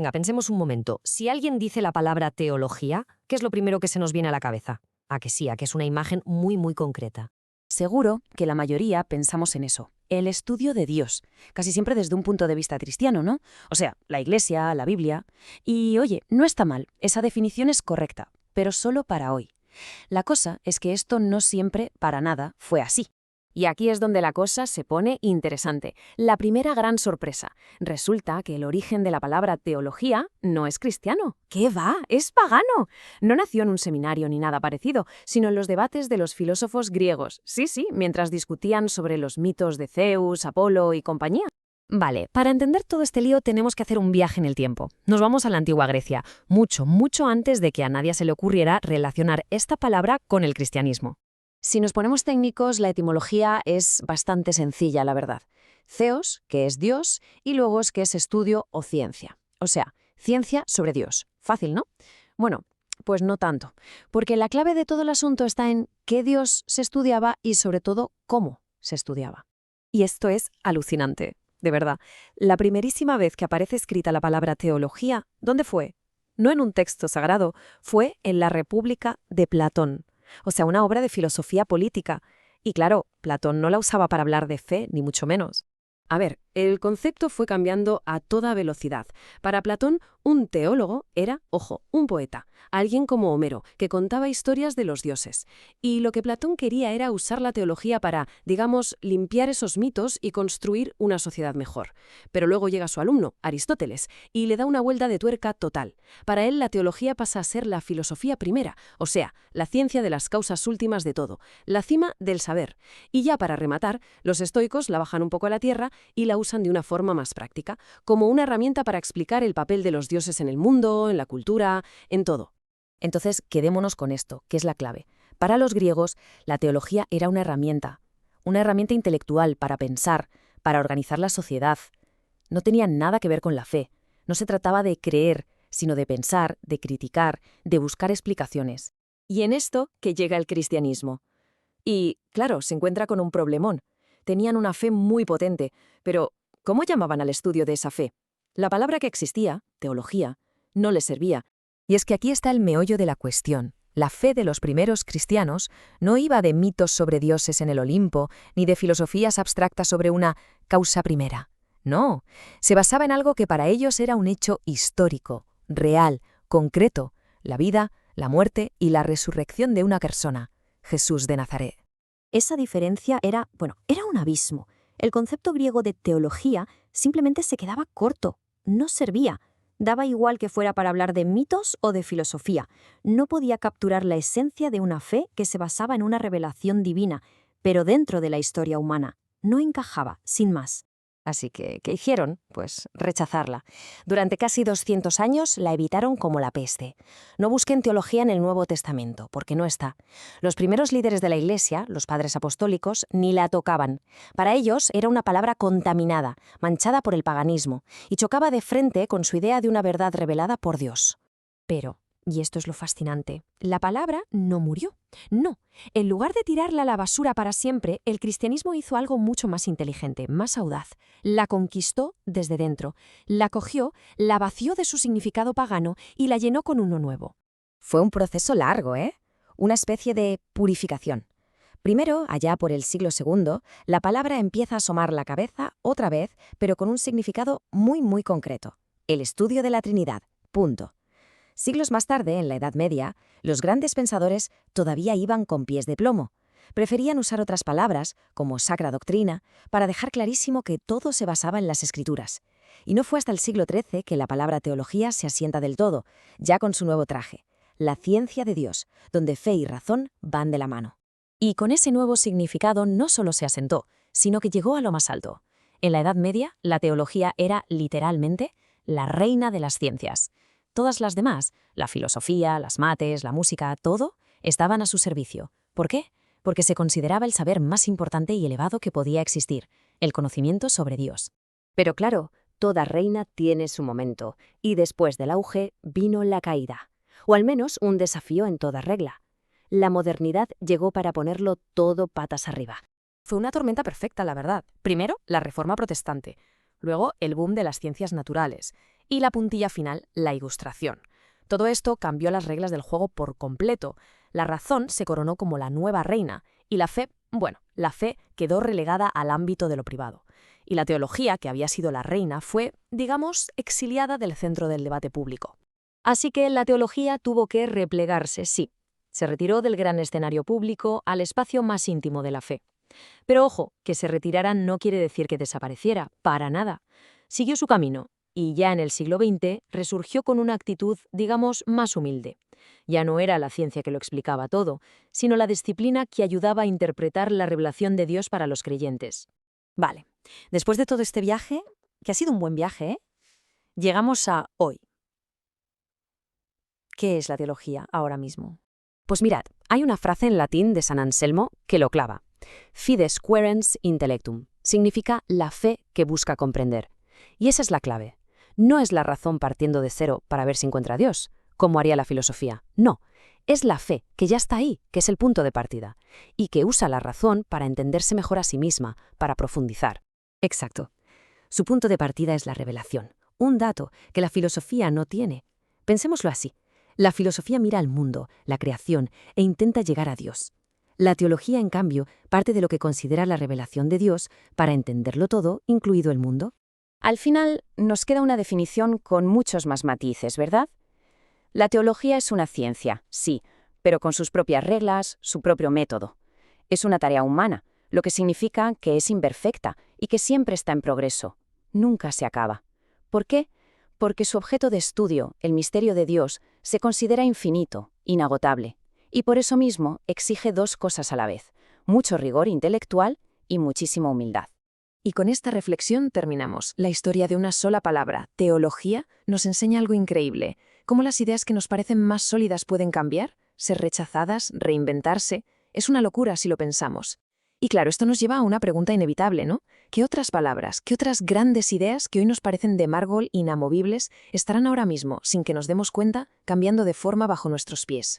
Venga, pensemos un momento. Si alguien dice la palabra teología, ¿qué es lo primero que se nos viene a la cabeza? A que sí, a que es una imagen muy, muy concreta. Seguro que la mayoría pensamos en eso, el estudio de Dios, casi siempre desde un punto de vista cristiano, ¿no? O sea, la Iglesia, la Biblia. Y oye, no está mal, esa definición es correcta, pero solo para hoy. La cosa es que esto no siempre, para nada, fue así. Y aquí es donde la cosa se pone interesante. La primera gran sorpresa. Resulta que el origen de la palabra teología no es cristiano. ¿Qué va? Es pagano. No nació en un seminario ni nada parecido, sino en los debates de los filósofos griegos. Sí, mientras discutían sobre los mitos de Zeus, Apolo y compañía. Vale, para entender todo este lío tenemos que hacer un viaje en el tiempo. Nos vamos a la antigua Grecia, mucho, mucho antes de que a nadie se le ocurriera relacionar esta palabra con el cristianismo. Si nos ponemos técnicos, la etimología es bastante sencilla, la verdad. Theos, que es Dios, y logos, que es estudio o ciencia. O sea, ciencia sobre Dios. Fácil, ¿no? Bueno, pues no tanto, porque la clave de todo el asunto está en qué Dios se estudiaba y sobre todo cómo se estudiaba. Y esto es alucinante, de verdad. La primerísima vez que aparece escrita la palabra teología, ¿dónde fue? No en un texto sagrado, fue en la República de Platón. O sea, una obra de filosofía política. Y claro, Platón no la usaba para hablar de fe, ni mucho menos. A ver, el concepto fue cambiando a toda velocidad. Para Platón, un teólogo era, ojo, un poeta, alguien como Homero, que contaba historias de los dioses. Y lo que Platón quería era usar la teología para, digamos, limpiar esos mitos y construir una sociedad mejor. Pero luego llega su alumno, Aristóteles, y le da una vuelta de tuerca total. Para él, la teología pasa a ser la filosofía primera, o sea, la ciencia de las causas últimas de todo, la cima del saber. Y ya para rematar, los estoicos la bajan un poco a la tierra y la usan de una forma más práctica, como una herramienta para explicar el papel de los dioses en el mundo, en la cultura, en todo. Entonces, quedémonos con esto, que es la clave. Para los griegos, la teología era una herramienta intelectual para pensar, para organizar la sociedad. No tenía nada que ver con la fe. No se trataba de creer, sino de pensar, de criticar, de buscar explicaciones. Y en esto que llega el cristianismo. Y, claro, se encuentra con un problemón. Tenían una fe muy potente, pero ¿cómo llamaban al estudio de esa fe? La palabra que existía, teología, no les servía. Y es que aquí está el meollo de la cuestión. La fe de los primeros cristianos no iba de mitos sobre dioses en el Olimpo, ni de filosofías abstractas sobre una causa primera. No, se basaba en algo que para ellos era un hecho histórico, real, concreto, la vida, la muerte y la resurrección de una persona, Jesús de Nazaret. Esa diferencia era un abismo. El concepto griego de teología simplemente se quedaba corto, no servía. Daba igual que fuera para hablar de mitos o de filosofía. No podía capturar la esencia de una fe que se basaba en una revelación divina, pero dentro de la historia humana. No encajaba, sin más. Así que, ¿qué hicieron? Pues rechazarla. Durante casi 200 años la evitaron como la peste. No busquen teología en el Nuevo Testamento, porque no está. Los primeros líderes de la Iglesia, los padres apostólicos, ni la tocaban. Para ellos era una palabra contaminada, manchada por el paganismo, y chocaba de frente con su idea de una verdad revelada por Dios. Pero, y esto es lo fascinante, la palabra no murió. No, en lugar de tirarla a la basura para siempre, el cristianismo hizo algo mucho más inteligente, más audaz. La conquistó desde dentro, la cogió, la vació de su significado pagano y la llenó con uno nuevo. Fue un proceso largo, ¿eh? Una especie de purificación. Primero, allá por el siglo II, la palabra empieza a asomar la cabeza otra vez, pero con un significado muy, muy concreto. El estudio de la Trinidad. Punto. Siglos más tarde, en la Edad Media, los grandes pensadores todavía iban con pies de plomo. Preferían usar otras palabras, como sacra doctrina, para dejar clarísimo que todo se basaba en las Escrituras. Y no fue hasta el siglo XIII que la palabra teología se asienta del todo, ya con su nuevo traje, la ciencia de Dios, donde fe y razón van de la mano. Y con ese nuevo significado no solo se asentó, sino que llegó a lo más alto. En la Edad Media, la teología era, literalmente, la reina de las ciencias. Todas las demás, la filosofía, las mates, la música, todo, estaban a su servicio. ¿Por qué? Porque se consideraba el saber más importante y elevado que podía existir, el conocimiento sobre Dios. Pero claro, toda reina tiene su momento, y después del auge vino la caída, o al menos un desafío en toda regla. La modernidad llegó para ponerlo todo patas arriba. Fue una tormenta perfecta, la verdad. Primero, la Reforma Protestante, luego el boom de las ciencias naturales, Y la puntilla final, la ilustración. Todo esto cambió las reglas del juego por completo. La razón se coronó como la nueva reina y la fe, la fe quedó relegada al ámbito de lo privado. Y la teología, que había sido la reina, fue, digamos, exiliada del centro del debate público. Así que la teología tuvo que replegarse, sí. Se retiró del gran escenario público al espacio más íntimo de la fe. Pero ojo, que se retirara no quiere decir que desapareciera, para nada. Siguió su camino y ya en el siglo XX resurgió con una actitud, digamos, más humilde. Ya no era la ciencia que lo explicaba todo, sino la disciplina que ayudaba a interpretar la revelación de Dios para los creyentes. Vale, después de todo este viaje, que ha sido un buen viaje, llegamos a hoy. ¿Qué es la teología ahora mismo? Pues mirad, hay una frase en latín de San Anselmo que lo clava. Fides quaerens intellectum. Significa la fe que busca comprender. Y esa es la clave. No es la razón partiendo de cero para ver si encuentra a Dios, como haría la filosofía. No, es la fe que ya está ahí, que es el punto de partida, y que usa la razón para entenderse mejor a sí misma, para profundizar. Exacto. Su punto de partida es la revelación, un dato que la filosofía no tiene. Pensémoslo así. La filosofía mira al mundo, la creación, e intenta llegar a Dios. La teología, en cambio, parte de lo que considera la revelación de Dios para entenderlo todo, incluido el mundo. Al final, nos queda una definición con muchos más matices, ¿verdad? La teología es una ciencia, sí, pero con sus propias reglas, su propio método. Es una tarea humana, lo que significa que es imperfecta y que siempre está en progreso. Nunca se acaba. ¿Por qué? Porque su objeto de estudio, el misterio de Dios, se considera infinito, inagotable, y por eso mismo exige dos cosas a la vez: mucho rigor intelectual y muchísima humildad. Y con esta reflexión terminamos. La historia de una sola palabra, teología, nos enseña algo increíble. Cómo las ideas que nos parecen más sólidas pueden cambiar, ser rechazadas, reinventarse. Es una locura si lo pensamos. Y claro, esto nos lleva a una pregunta inevitable, ¿no? ¿Qué otras palabras, qué otras grandes ideas que hoy nos parecen de mármol inamovibles estarán ahora mismo, sin que nos demos cuenta, cambiando de forma bajo nuestros pies?